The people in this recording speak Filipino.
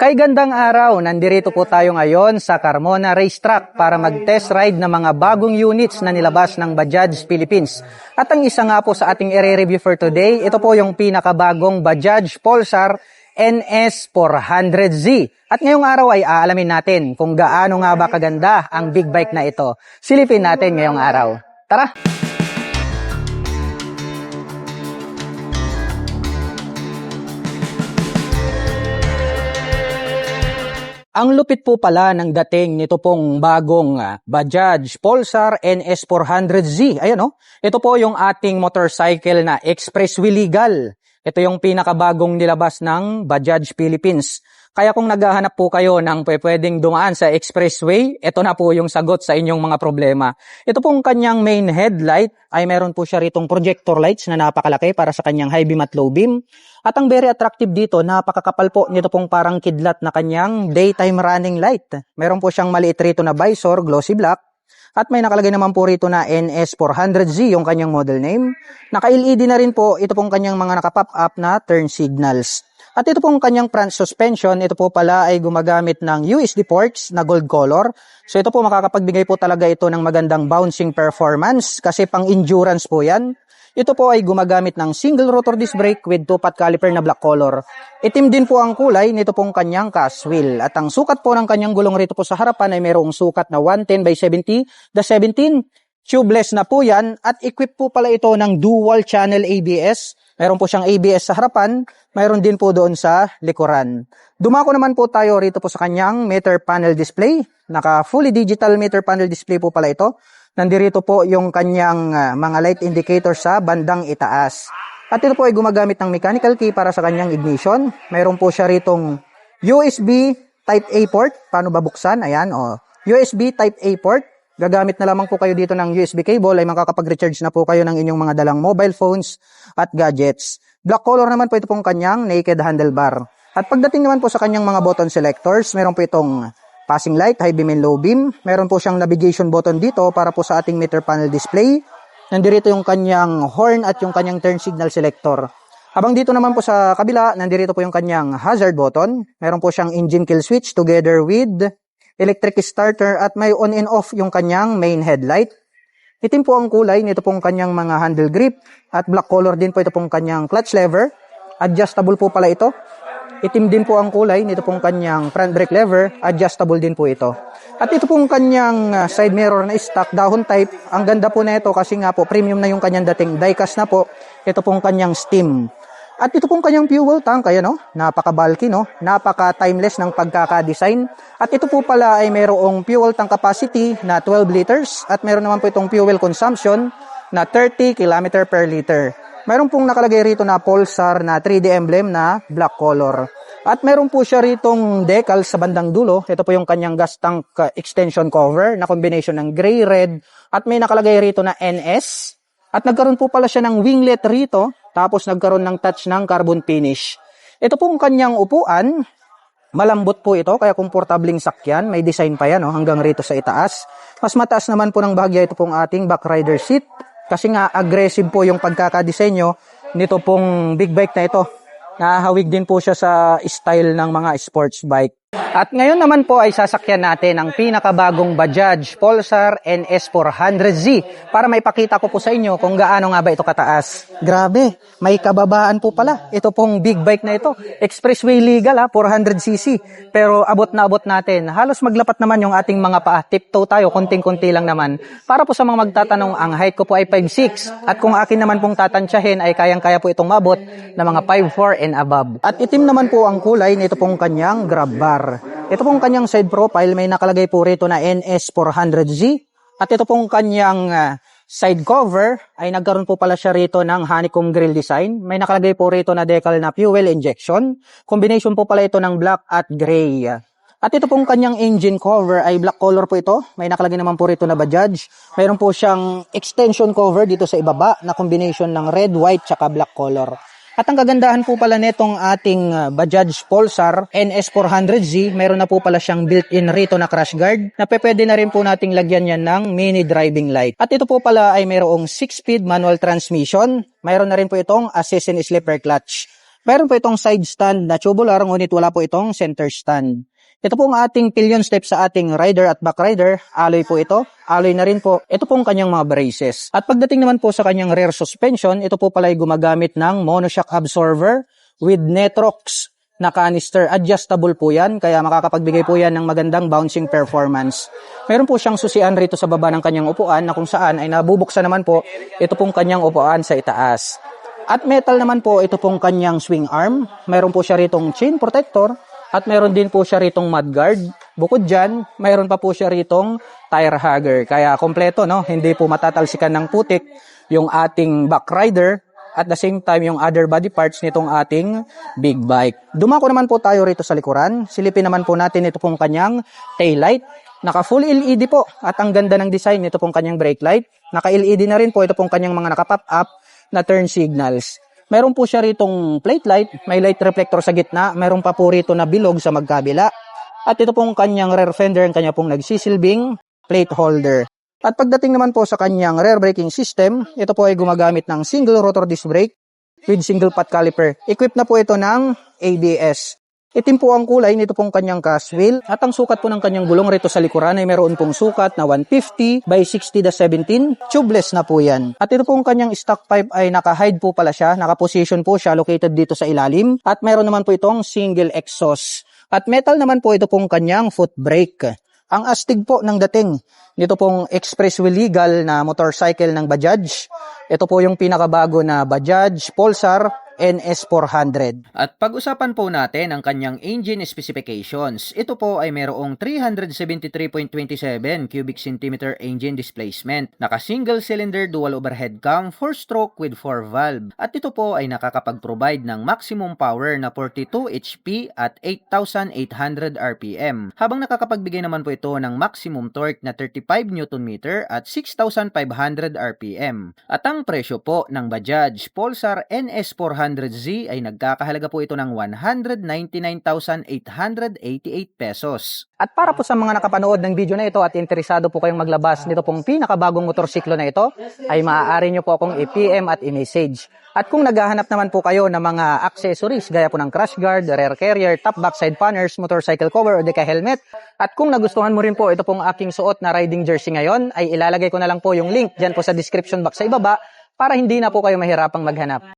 Kay gandang araw, nandirito po tayo ngayon sa Carmona Racetrack para mag-test ride ng mga bagong units na nilabas ng Bajaj Philippines. At ang isa nga po sa ating i-review for today, ito po yung pinakabagong Bajaj Pulsar NS400Z. At ngayong araw ay aalamin natin kung gaano nga ba kaganda ang big bike na ito. Silipin natin ngayong araw. Tara! Ang lupit po pala ng dating nito pong bagong Bajaj Pulsar NS400Z. Ayan o, ito po yung ating motorcycle na expressway legal. Ito yung pinakabagong nilabas ng Bajaj Philippines. Kaya kung naghahanap po kayo ng pwedeng dumaan sa expressway, ito na po yung sagot sa inyong mga problema. Ito pong kanyang main headlight ay meron po siya ritong projector lights na napakalaki para sa kanyang high beam at low beam. At ang very attractive dito, napakakapal po nito pong parang kidlat na kanyang daytime running light. Meron po siyang maliit rito na visor, glossy black. At may nakalagay naman po rito na NS400Z yung kanyang model name. Naka-LED na rin po ito pong kanyang mga nakapop up na turn signals. At ito pong kanyang front suspension, ito po pala ay gumagamit ng USD ports na gold color. So ito po makakapagbigay po talaga ito ng magandang bouncing performance kasi pang endurance po yan. Ito po ay gumagamit ng single rotor disc brake with 2-pot caliper na black color. Itim din po ang kulay nito pong kanyang cast wheel. At ang sukat po ng kanyang gulong rito po sa harapan ay mayroong sukat na 110/70/17. Tubeless na po yan at equipped po pala ito ng dual channel ABS. Mayroon po siyang ABS sa harapan, mayroon din po doon sa likuran. Dumako naman po tayo rito po sa kanyang meter panel display. Naka fully digital meter panel display po pala ito. Nandirito po yung kanyang mga light indicator sa bandang itaas. At ito po ay gumagamit ng mechanical key para sa kanyang ignition. Mayroon po siya ritong USB Type A port. Paano ba buksan? Ayan, USB Type A port. Gagamit na lamang po kayo dito ng USB cable ay makakapag-recharge na po kayo ng inyong mga dalang mobile phones at gadgets. Black color naman po ito pong kanyang naked handlebar. At pagdating naman po sa kanyang mga button selectors, meron po itong passing light, high beam and low beam. Meron po siyang navigation button dito para po sa ating meter panel display. Nandirito yung kanyang horn at yung kanyang turn signal selector. Habang dito naman po sa kabila, nandirito po yung kanyang hazard button. Meron po siyang engine kill switch together with electric starter at may on and off yung kanyang main headlight. Itim po ang kulay nito pong kanyang mga handle grip at black color din po ito pong kanyang clutch lever. Adjustable po pala ito. Itim din po ang kulay nito pong kanyang front brake lever, adjustable din po ito. At ito pong kanyang side mirror na stock dahon type. Ang ganda po na ito kasi nga po premium na yung kanyang dating diecast na po. Ito pong kanyang steam. At ito pong kanyang fuel tank, ayan napaka-bulky, napaka-timeless ng pagkaka-design. At ito po pala ay mayroong fuel tank capacity na 12 liters at mayroon naman po itong fuel consumption na 30 km per liter. Mayroon pong nakalagay rito na Pulsar na 3D emblem na black color. At mayroon po siya ritong decal sa bandang dulo. Ito po yung kanyang gas tank extension cover na combination ng gray-red at may nakalagay rito na NS. At nagkaroon po pala siya ng winglet rito, tapos nagkaroon ng touch ng carbon finish. Ito pong kanyang upuan, malambot po ito, kaya komportabling sakyan. May design pa yan hanggang rito sa itaas. Mas mataas naman po ng bahagya ito pong ating back rider seat, kasi nga aggressive po yung pagkakadesenyo nito pong big bike na ito. Nahahawig din po siya sa style ng mga sports bike. At ngayon naman po ay sasakyan natin ang pinakabagong Bajaj Pulsar NS400Z para maipakita ko po sa inyo kung gaano nga ba ito kataas. Grabe, may kababaan po pala. Ito pong big bike na ito. Expressway legal 400cc. Pero abot na abot natin. Halos maglapat naman yung ating mga paa. Tiptoe tayo, konting-konti lang naman. Para po sa mga magtatanong, ang height ko po ay 5'6". At kung akin naman pong tatansyahin ay kayang-kaya po itong mabot na mga 5'4" and above. At itim naman po ang kulay nito pong kanyang grab bar. Ito pong kanyang side profile, may nakalagay po rito na NS400Z. At ito pong kanyang side cover ay nagkaroon po pala siya rito ng honeycomb grill design. May nakalagay po rito na decal na fuel injection. Combination po pala ito ng black at gray. At ito pong kanyang engine cover ay black color po ito. May nakalagay naman po rito na Bajaj. Mayroon po siyang extension cover dito sa ibaba na combination ng red, white, tsaka black color. At ang kagandahan po pala netong ating Bajaj Pulsar NS400Z, mayroon na po pala siyang built-in rito na crash guard na pwede na rin po nating lagyan yan ng mini driving light. At ito po pala ay mayroong 6-speed manual transmission. Mayroon na rin po itong assist and slipper clutch. Meron po itong side stand na tubular, ngunit wala po itong center stand. Ito pong ating pillion step sa ating rider at back rider, alloy po ito. Alloy na rin po. Ito pong kanyang mga braces. At pagdating naman po sa kanyang rear suspension, ito po pala ay gumagamit ng monoshock absorber with Netrox na canister. Adjustable po yan, kaya makakapagbigay po yan ng magandang bouncing performance. Meron po siyang susian rito sa baba ng kanyang upuan na kung saan ay nabubuksan naman po ito pong kanyang upuan sa itaas. At metal naman po ito pong kanyang swing arm. Meron po siya ritong chain protector at meron din po siya ritong mudguard. Bukod dyan, meron pa po siya ritong tire hugger. Kaya kompleto, no? Hindi po matatalsikan ng putik yung ating back rider at the same time yung other body parts nitong ating big bike. Dumako naman po tayo rito sa likuran. Silipin naman po natin ito pong kanyang taillight. Naka full LED po at ang ganda ng design nito pong kanyang brake light. Naka LED na rin po ito pong kanyang mga naka-pop up na turn signals. Meron po siya ritong plate light, may light reflector sa gitna, meron pa po rito na bilog sa magkabila. At ito pong kanyang rear fender, ang kanya pong nagsisilbing plate holder. At pagdating naman po sa kanyang rear braking system, ito po ay gumagamit ng single rotor disc brake with single pot caliper. Equipped na po ito ng ABS. Itim po ang kulay nito pong kanyang cast wheel at ang sukat po ng kanyang gulong rito sa likuran ay meron pong sukat na 150 by 60/17. Tubeless na po yan. At ito pong kanyang stock pipe ay naka-hide po pala siya, naka-position po siya located dito sa ilalim at meron naman po itong single exhaust. At metal naman po ito pong kanyang foot brake. Ang astig po ng dating nito pong expressway legal na motorcycle ng Bajaj. Ito po yung pinakabago na Bajaj Pulsar NS400. At pag-usapan po natin ang kanyang engine specifications. Ito po ay mayroong 373.27 cubic centimeter engine displacement. Naka-single cylinder dual overhead cam 4-stroke with 4 valve. At ito po ay nakakapag-provide ng maximum power na 42 HP at 8,800 RPM. Habang nakakapagbigay naman po ito ng maximum torque na 35 Nm at 6,500 RPM. At ang presyo po ng Bajaj Pulsar NS400Z ay nagkakahalaga po ito ng 199,888 pesos. At para po sa mga nakapanood ng video na ito at interesado po kayong maglabas nito pong pinakabagong motorsiklo na ito, ay maaari nyo po akong i-PM at i-message. At kung naghahanap naman po kayo ng mga accessories gaya po ng crash guard, rear carrier, top backside panners, motorcycle cover o deka helmet, at kung nagustuhan mo rin po ito pong aking suot na riding jersey ngayon, ay ilalagay ko na lang po yung link dyan po sa description box sa ibaba para hindi na po kayo mahirapang maghanap.